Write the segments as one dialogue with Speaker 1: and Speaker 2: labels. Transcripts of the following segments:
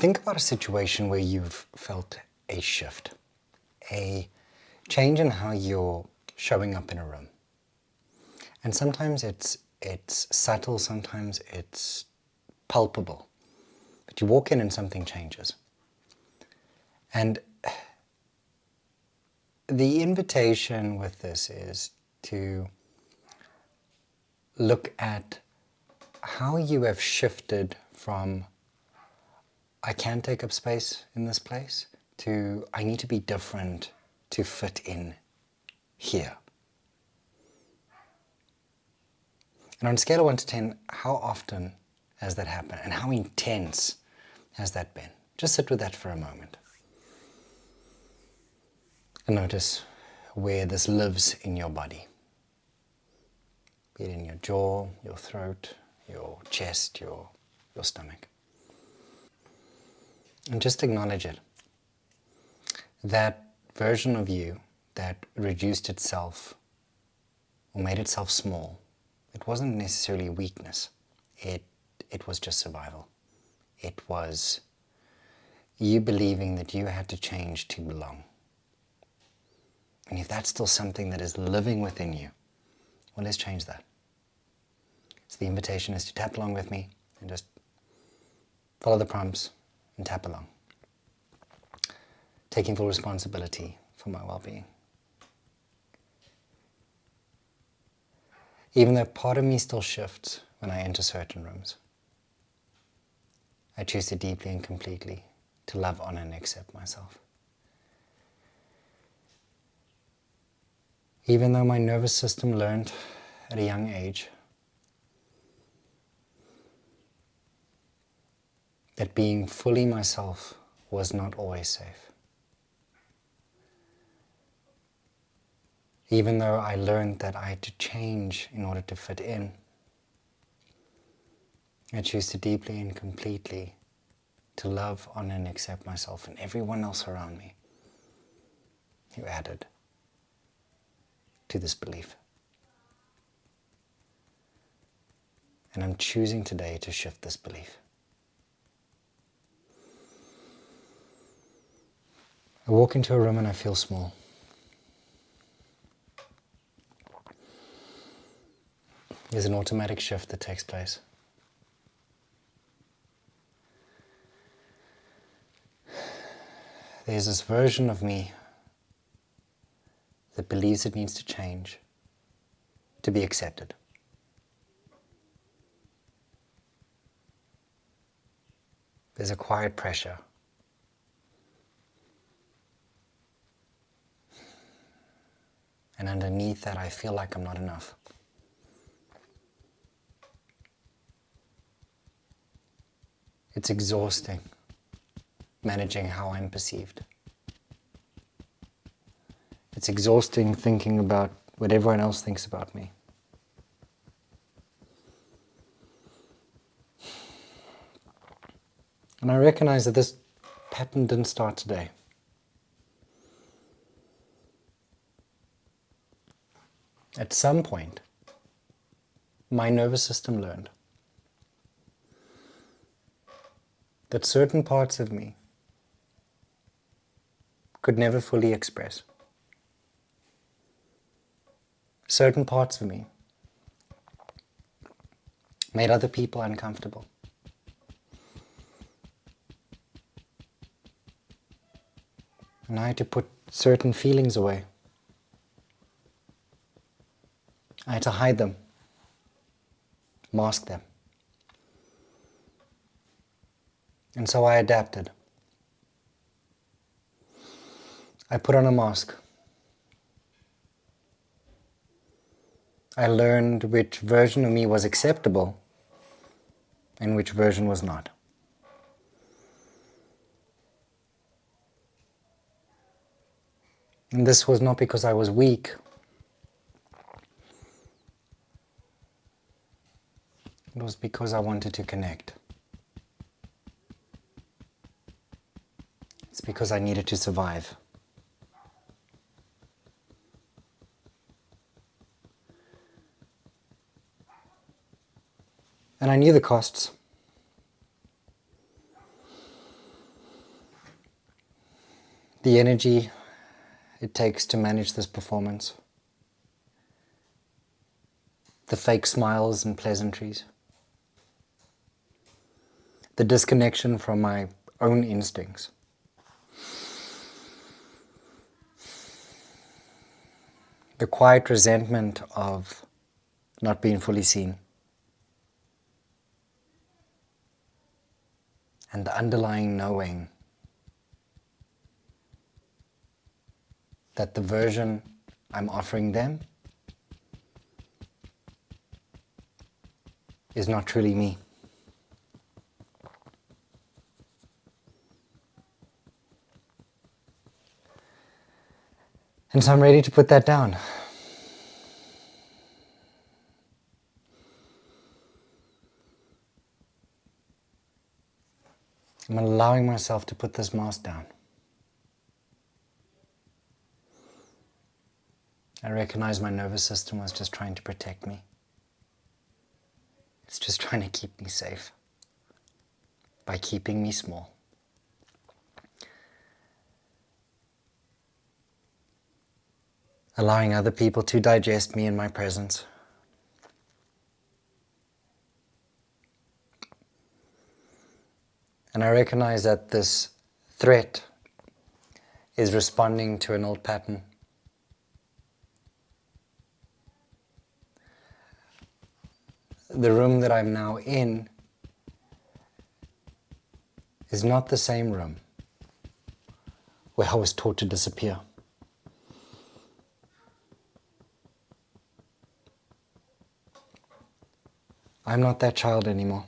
Speaker 1: Think about a situation where you've felt a shift, a change in how you're showing up in a room. And sometimes it's subtle, sometimes it's palpable. But you walk in and something changes. And the invitation with this is to look at how you have shifted from I can take up space in this place to I need to be different to fit in here. And on a scale of 1 to 10, how often has that happened and how intense has that been? Just sit with that for a moment. And notice where this lives in your body. Be it in your jaw, your throat, your chest, your stomach. And just acknowledge it. That version of you that reduced itself or made itself small, it wasn't necessarily weakness. It was just survival. It was you believing that you had to change to belong. And if that's still something that is living within you, well, let's change that. So the invitation is to tap along with me and just follow the prompts and tap along. Taking full responsibility for my well-being. Even though part of me still shifts when I enter certain rooms, I choose to deeply and completely to love, honor, and accept myself. Even though my nervous system learned at a young age that being fully myself was not always safe. Even though I learned that I had to change in order to fit in, I choose to deeply and completely to love, honor, and accept myself and everyone else around me who added to this belief. And I'm choosing today to shift this belief. I walk into a room and I feel small. There's an automatic shift that takes place. There's this version of me that believes it needs to change to be accepted. There's a quiet pressure. And underneath that, I feel like I'm not enough. It's exhausting managing how I'm perceived. It's exhausting thinking about what everyone else thinks about me. And I recognize that this pattern didn't start today. At some point, my nervous system learned that certain parts of me could never fully express. Certain parts of me made other people uncomfortable. And I had to put certain feelings away. I had to hide them, mask them. And so I adapted. I put on a mask. I learned which version of me was acceptable and which version was not. And this was not because I was weak. It was because I wanted to connect. It's because I needed to survive. And I knew the costs. the energy it takes to manage this performance, the fake smiles and pleasantries, the disconnection from my own instincts, the quiet resentment of not being fully seen, and the underlying knowing that the version I'm offering them is not truly me. And so I'm ready to put that down. I'm allowing myself to put this mask down. I recognize my nervous system was just trying to protect me. It's just trying to keep me safe by keeping me small. Allowing other people to digest me in my presence. And I recognize that this threat is responding to an old pattern. The room that I'm now in is not the same room where I was taught to disappear. I'm not that child anymore.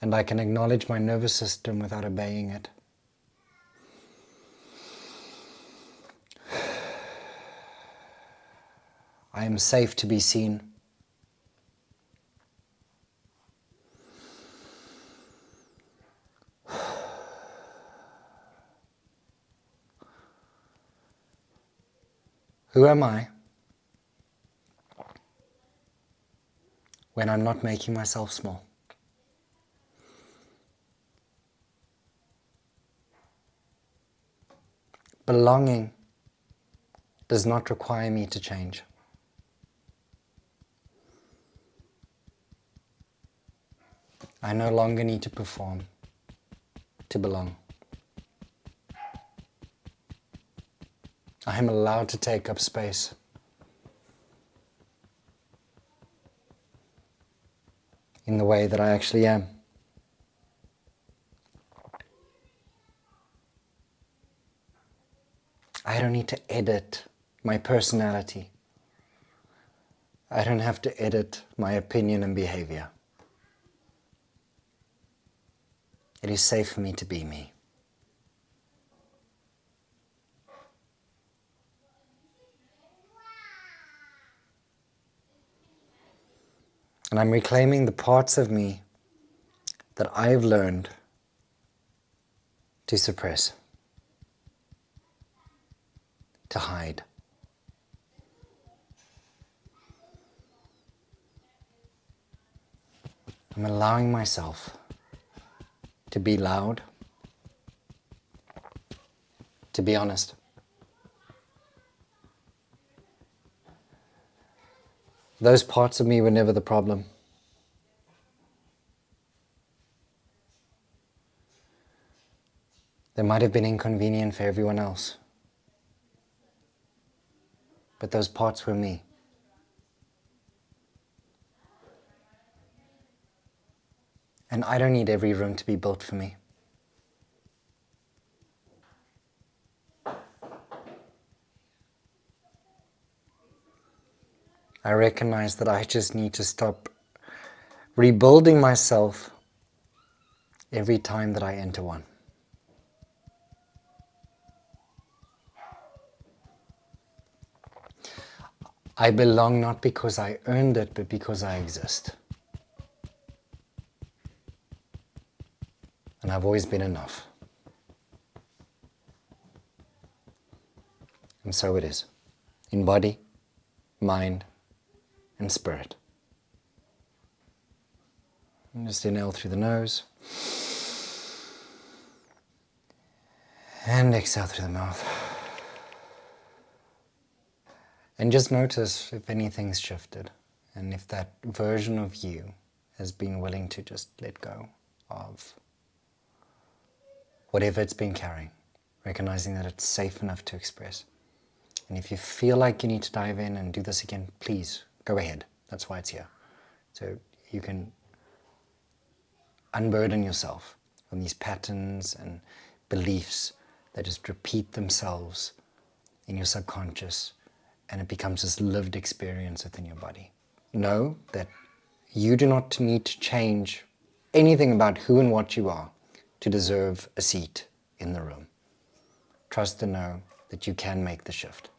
Speaker 1: And I can acknowledge my nervous system without obeying it. I am safe to be seen. Who am I when I'm not making myself small? Belonging does not require me to change. I no longer need to perform to belong. I am allowed to take up space. In the way that I actually am. I don't need to edit my personality. I don't have to edit my opinion and behavior. It is safe for me to be me. And I'm reclaiming the parts of me that I've learned to suppress, to hide. I'm allowing myself to be loud, to be honest. Those parts of me were never the problem. They might have been inconvenient for everyone else, but those parts were me. And I don't need every room to be built for me. I recognize that I just need to stop rebuilding myself every time that I enter one. I belong not because I earned it, but because I exist. And I've always been enough. And so it is, in body, mind, and spirit. And just inhale through the nose. And exhale through the mouth. And just notice if anything's shifted and if that version of you has been willing to just let go of whatever it's been carrying, recognizing that it's safe enough to express. And if you feel like you need to dive in and do this again, please go ahead. That's why it's here. So you can unburden yourself from these patterns and beliefs that just repeat themselves in your subconscious, and it becomes this lived experience within your body. Know that you do not need to change anything about who and what you are to deserve a seat in the room. Trust and know that you can make the shift.